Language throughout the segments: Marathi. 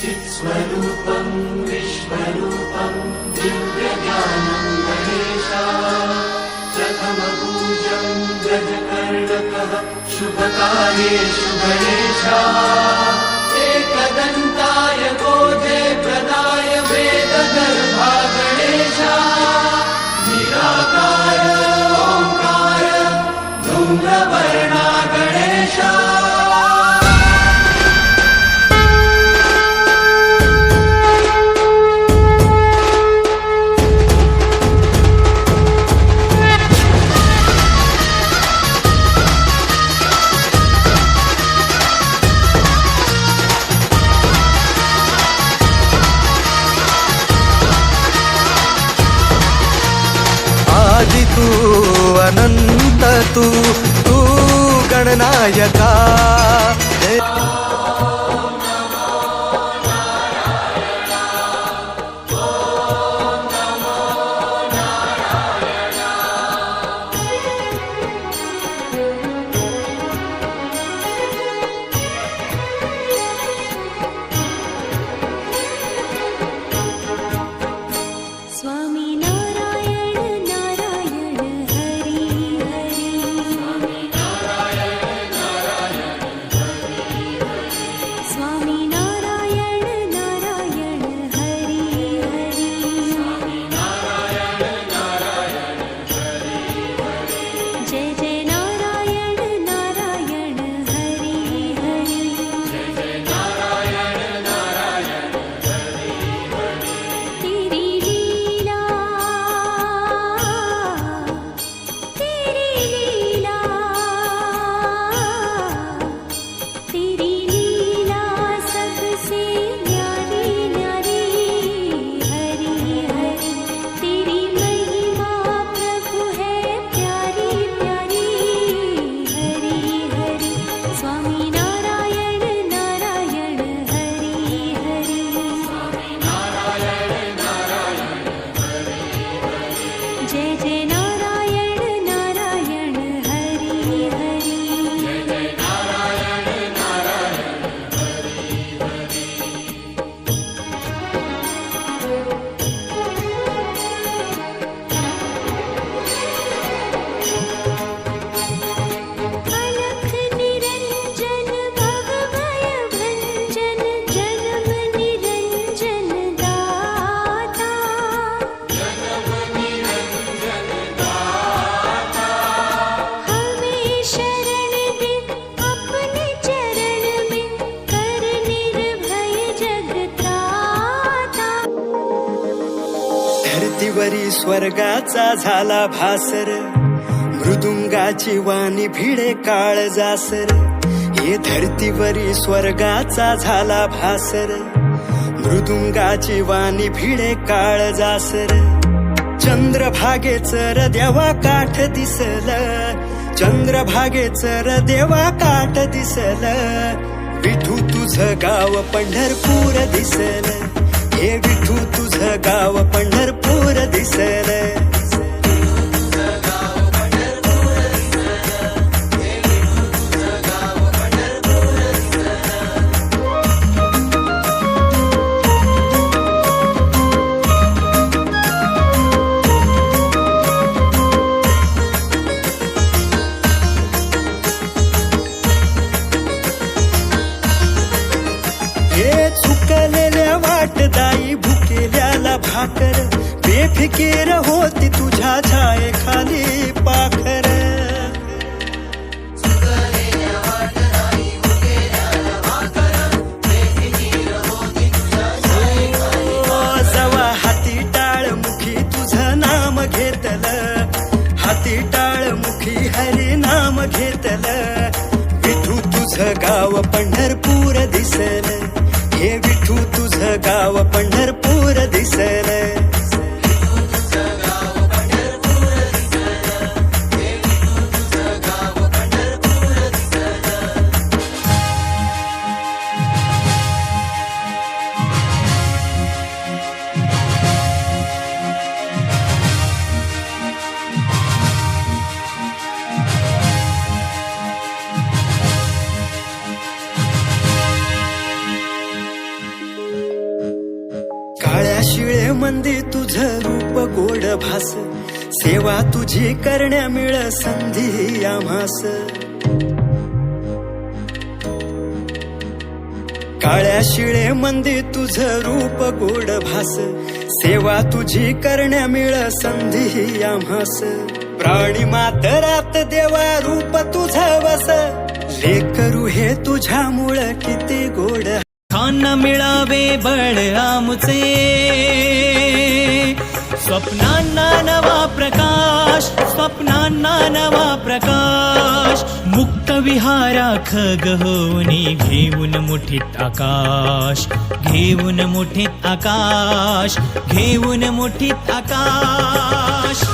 चित्स्वरूपं विश्वरूपं दिव्यज्ञानं गणेशा प्रथमपूजं गजकर्णकः शुभकार्येषु गणेशा एकदन्ताय गोजयप्रदाय वेदगर्भा गणेशा निराकार ओंकार धूम्रवर्णा गणेशा आदि तू अनंत तू तू गणनायका स्वामी नारायण नारायण हरी हरी स्वामी नारायण नारायण हरी हरी स्वामी नारायण नारायण हरी हरी स्वामी नारायण नारायण हरी हरी जय जय नारायण नारायण हरी हरी जय जय नारायण नारायण हरी हरी तेरी लीला तेरी लीला सबसे न्यारी न्यारी हरी हरी तेरी महिमा प्रभु है प्यारी प्यारी हरी हरी स्वामी नारायण नारायण हरी हरी स्वामी नारायण नारायण हरी हरी जय जय नारायण नारायण हरी हरी जय जय नारायण नारायण हरी हरी अलख निरंजन भव भय भंजन जन्म निरंजन दाता जन्म निरंजन दाता हमें शरण दे अपने चरण में कर निर्भय जगत्राता धरतीवरी स्वर्गाचा झाला भासर मृदुंगाची वाणी भिडे काळजासर हे धरतीवरी स्वर्गाचा झाला भासर मृदुंगाची वाणी भिडे काळजासर चंद्रभागेचं र देवा काठ दिसल चंद्रभागेचं र देवा काठ दिसल विठू तुझं गाव पंढरपूर दिसल हे विठू तुझं गाव पंढरपूर दिसल हे चुकलेल्या वाटदाई भुकेल्याला भाकर बेफिकीर होती तुझ्या छायेखाली पाखर जवा हाती टाळ मुखी तुझं नाम घेतलं हाती टाळ मुखी हरी नाम घेतलं विठू तुझं गाव पंढरपूर दिसल हे विठू तुझं गाव पंढरपूर दिसल मंदी तुझं रूप गोड भास, सेवा तुझी करण्या मिळ संधी आम्हास. काळ्या शिळे मंदी तुझं रूप गोड भास, सेवा तुझी करण्या मिळ संधी आम्हास. प्राणी मातरात देवा रूप तुझं वस, लेकरू हे तुझ्यामुळं किती गोड. खाना मिळावे बळ आमुचे, स्वप्नांना नवा प्रकाश, स्वप्नांना नवा प्रकाश. मुक्त विहाराख गहोनी घेऊन मुठीत आकाश, घेऊन मुठीत आकाश, घेऊन मुठीत आकाश.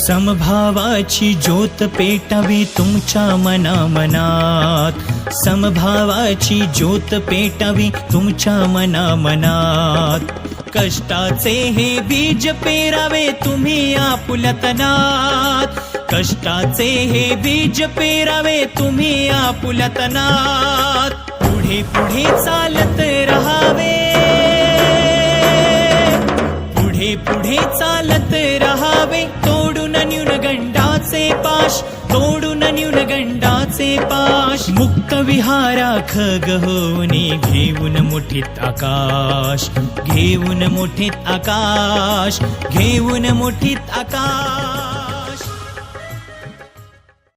समभावाची ज्योत पेटावी तुमच्या मनामनात, समभावाची ज्योत पेटावी तुमच्या मनामनात. कष्टाचे हे बीज पेरावे तुम्ही आपुलतनात, कष्टाचे हे बीज पेरावे तुम्ही आपुलतनात. पुढे पुढे चालत रहावे, पुढे पुढे चालत रहावे. तोडून न्यूनगंडाचे पाश, तोडून न्यूनगंडाचे पाश. मुक्त विहाराख गहोनी घेऊन मुठीत आकाश, घेऊन मुठीत आकाश, घेऊन मुठीत आकाश.